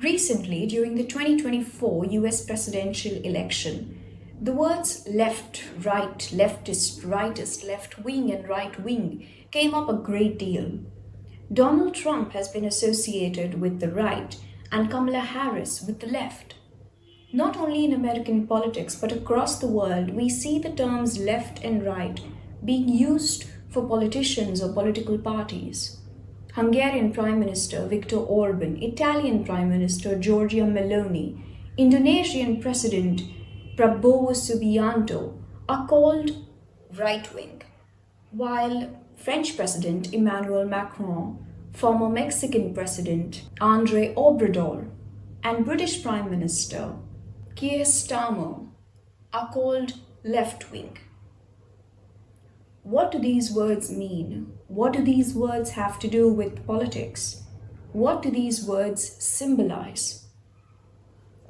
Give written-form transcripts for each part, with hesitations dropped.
Recently, during the 2024 US presidential election, the words left, right, leftist, rightist, left wing, and right wing came up a great deal. Donald Trump has been associated with the right and Kamala Harris with the left. Not only in American politics but across the world, we see the terms left and right being used for politicians or political parties. Hungarian Prime Minister Viktor Orban, Italian Prime Minister Giorgia Meloni, Indonesian President Prabowo Subianto are called right-wing, while French President Emmanuel Macron, former Mexican President Andre Obrador, and British Prime Minister Keir Starmer are called left-wing. What do these words mean? What do these words have to do with politics? What do these words symbolize?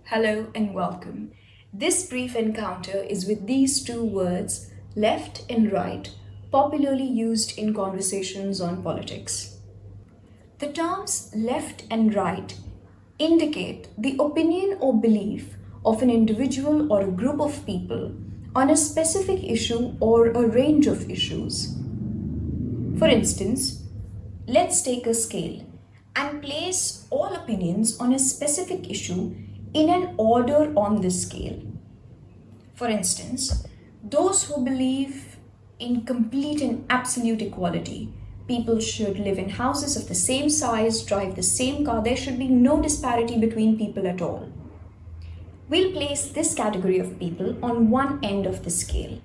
Hello and welcome. This brief encounter is with these two words, left and right, popularly used in conversations on politics. The terms left and right indicate the opinion or belief of an individual or a group of people on a specific issue or a range of issues. For instance, let's take a scale and place all opinions on a specific issue in an order on this scale. For instance, those who believe in complete and absolute equality, people should live in houses of the same size, drive the same car, there should be no disparity between people at all. We'll place this category of people on one end of the scale.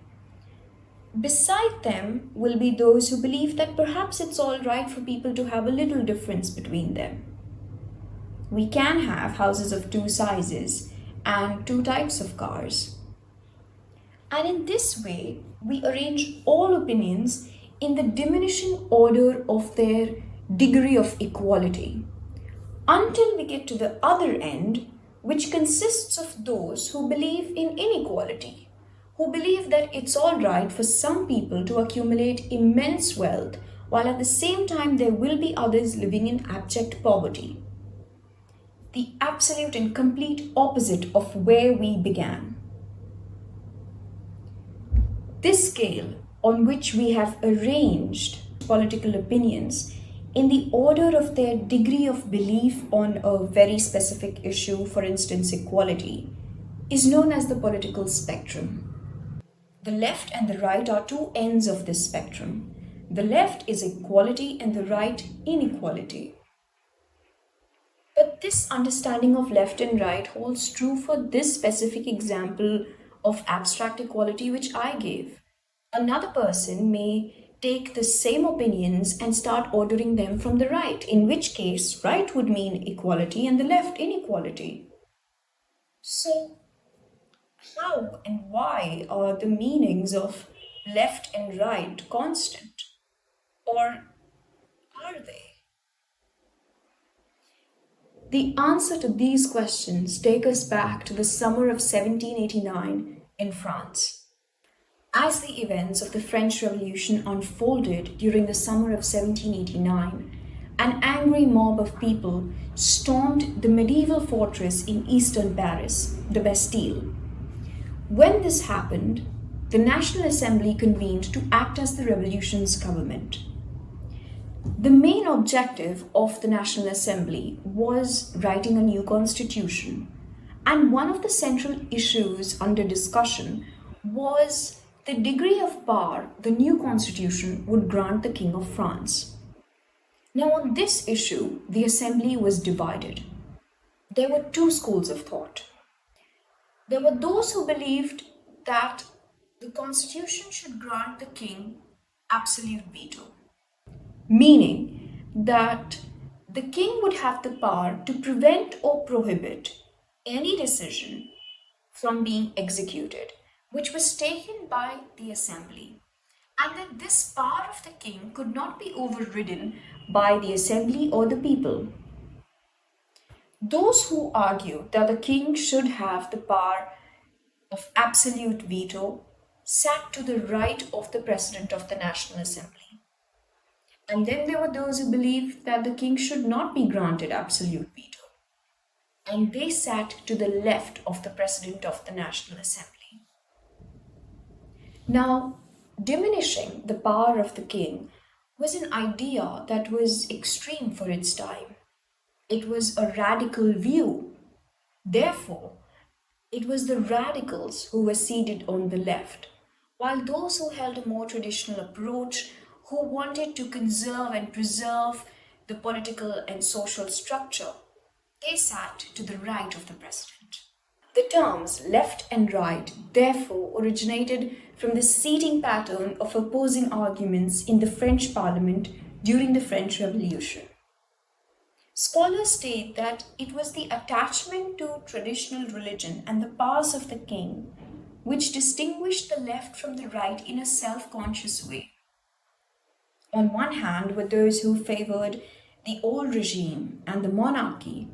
Beside them will be those who believe that perhaps it's all right for people to have a little difference between them. We can have houses of two sizes and two types of cars. And in this way, we arrange all opinions in the diminishing order of their degree of equality, until we get to the other end, which consists of those who believe in inequality, who believe that it's all right for some people to accumulate immense wealth, while at the same time there will be others living in abject poverty. The absolute and complete opposite of where we began. This scale on which we have arranged political opinions in the order of their degree of belief on a very specific issue, for instance equality, is known as the political spectrum. The left and the right are two ends of this spectrum. The left is equality and the right inequality. But this understanding of left and right holds true for this specific example of abstract equality which I gave. Another person may take the same opinions and start ordering them from the right, in which case right would mean equality and the left inequality. So, how and why are the meanings of left and right constant? Or are they? The answer to these questions take us back to the summer of 1789 in France. As the events of the French Revolution unfolded during the summer of 1789, an angry mob of people stormed the medieval fortress in eastern Paris, the Bastille. When this happened, the National Assembly convened to act as the revolution's government. The main objective of the National Assembly was writing a new constitution, and one of the central issues under discussion was the degree of power the new constitution would grant the King of France. Now, on this issue, the assembly was divided. There were two schools of thought. There were those who believed that the constitution should grant the king absolute veto, meaning that the king would have the power to prevent or prohibit any decision from being executed which was taken by the assembly, and that this power of the king could not be overridden by the assembly or the people. Those who argued that the king should have the power of absolute veto sat to the right of the President of the National Assembly. And then there were those who believed that the king should not be granted absolute veto. and they sat to the left of the President of the National Assembly. Now, diminishing the power of the king was an idea that was extreme for its time. It was a radical view. Therefore, it was the radicals who were seated on the left, while those who held a more traditional approach, who wanted to conserve and preserve the political and social structure, they sat to the right of the president. The terms left and right therefore originated from the seating pattern of opposing arguments in the French Parliament during the French Revolution. Scholars state that it was the attachment to traditional religion and the powers of the king which distinguished the left from the right in a self-conscious way. On one hand were those who favored the old regime and the monarchy,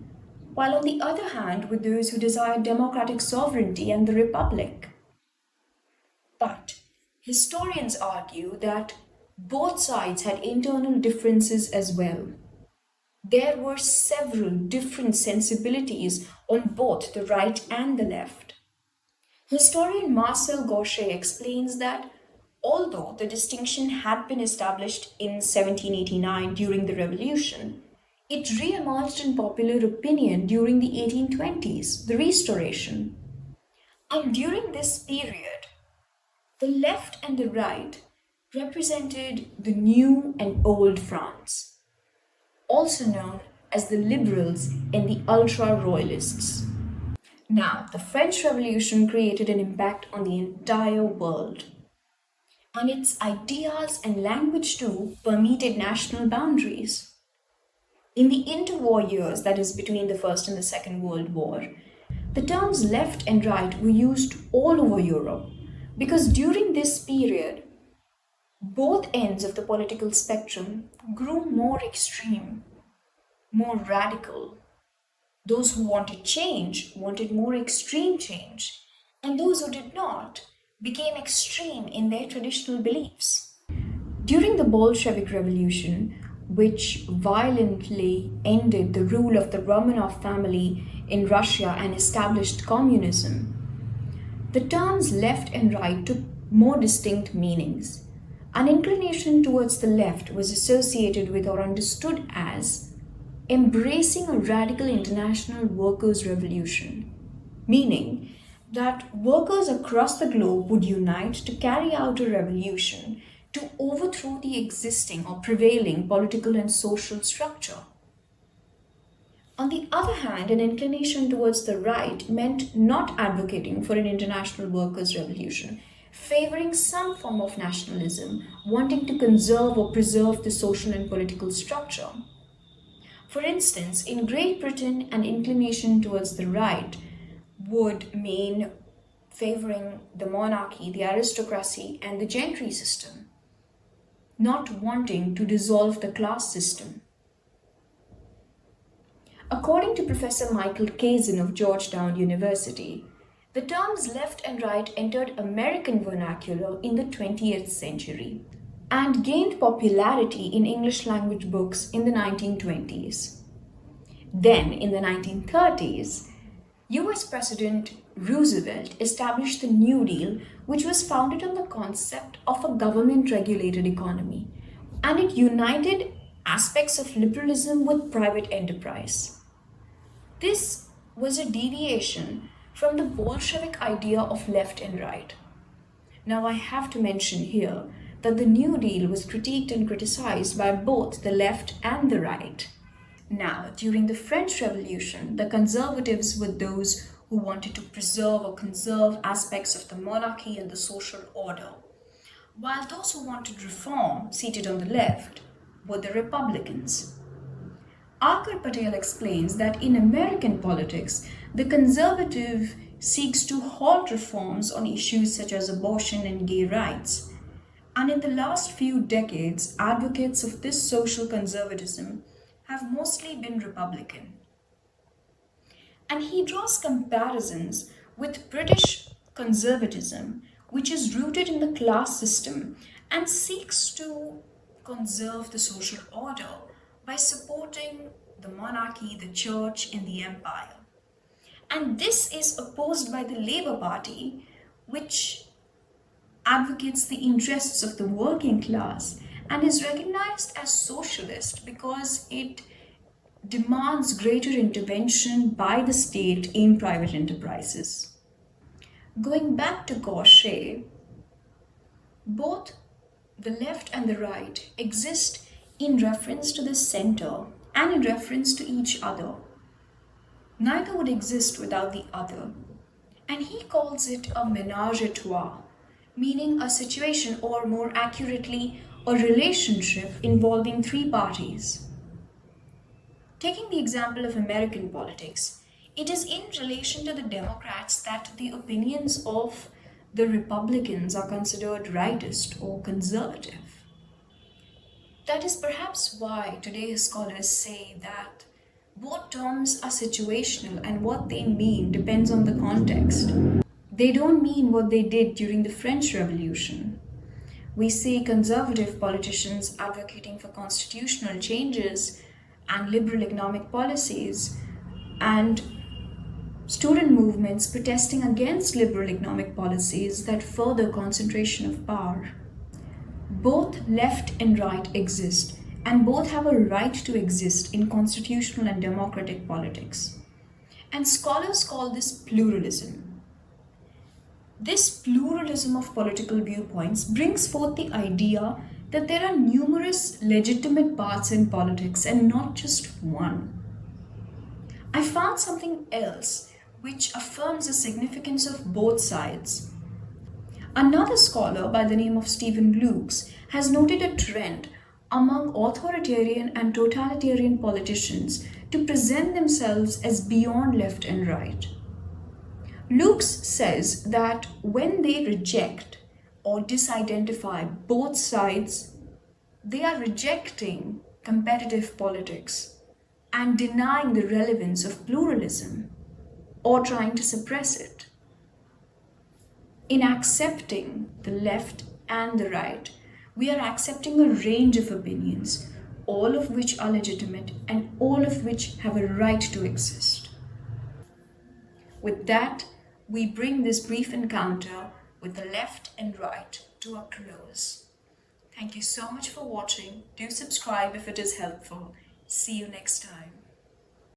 while on the other hand were those who desired democratic sovereignty and the republic. But historians argue that both sides had internal differences as well. There were several different sensibilities on both the right and the left. Historian Marcel Gauchet explains that although the distinction had been established in 1789 during the Revolution, it re-emerged in popular opinion during the 1820s, the Restoration. And during this period, the left and the right represented the new and old France, also known as the liberals and the ultra-royalists. Now, the French Revolution created an impact on the entire world, and its ideas and language too permeated national boundaries. In the interwar years, that is between the First and the Second World War, the terms left and right were used all over Europe because during this period, both ends of the political spectrum grew more extreme, more radical. Those who wanted change wanted more extreme change, and those who did not became extreme in their traditional beliefs. During the Bolshevik Revolution, which violently ended the rule of the Romanov family in Russia and established communism, the terms left and right took more distinct meanings. An inclination towards the left was associated with or understood as embracing a radical international workers' revolution, meaning that workers across the globe would unite to carry out a revolution to overthrow the existing or prevailing political and social structure. On the other hand, an inclination towards the right meant not advocating for an international workers' revolution, favoring some form of nationalism, wanting to conserve or preserve the social and political structure. For instance, in Great Britain, an inclination towards the right would mean favoring the monarchy, the aristocracy, and the gentry system, not wanting to dissolve the class system. According to Professor Michael Kazin of Georgetown University, the terms left and right entered American vernacular in the 20th century and gained popularity in English language books in the 1920s. Then, in the 1930s, US President Roosevelt established the New Deal, which was founded on the concept of a government-regulated economy, and it united aspects of liberalism with private enterprise. This was a deviation from the Bolshevik idea of left and right. Now, I have to mention here that the New Deal was critiqued and criticized by both the left and the right. Now, during the French Revolution, the conservatives were those who wanted to preserve or conserve aspects of the monarchy and the social order, while those who wanted reform, seated on the left, were the Republicans. Arkar Patel explains that in American politics, the conservative seeks to halt reforms on issues such as abortion and gay rights. And in the last few decades, advocates of this social conservatism have mostly been Republican. And he draws comparisons with British conservatism, which is rooted in the class system and seeks to conserve the social order by supporting the monarchy, the church, and the empire. And this is opposed by the Labour Party, which advocates the interests of the working class and is recognized as socialist because it demands greater intervention by the state in private enterprises. Going back to Gaucher, both the left and the right exist in reference to the center and in reference to each other. Neither would exist without the other. And he calls it a ménage à trois, meaning a situation, or more accurately, a relationship involving three parties. Taking the example of American politics, it is in relation to the Democrats that the opinions of the Republicans are considered rightist or conservative. That is perhaps why today's scholars say that both terms are situational and what they mean depends on the context. They don't mean what they did during the French Revolution. We see conservative politicians advocating for constitutional changes and liberal economic policies, and student movements protesting against liberal economic policies that further concentration of power. Both left and right exist, and both have a right to exist in constitutional and democratic politics. And scholars call this pluralism. This pluralism of political viewpoints brings forth the idea that there are numerous legitimate paths in politics and not just one. I found something else which affirms the significance of both sides. Another scholar by the name of Stephen Lukes has noted a trend among authoritarian and totalitarian politicians to present themselves as beyond left and right. Lukes says that when they reject or disidentify both sides, they are rejecting competitive politics and denying the relevance of pluralism or trying to suppress it. In accepting the left and the right, we are accepting a range of opinions, all of which are legitimate and all of which have a right to exist. With that, we bring this brief encounter with the left and right to a close. Thank you so much for watching. Do subscribe if it is helpful. See you next time.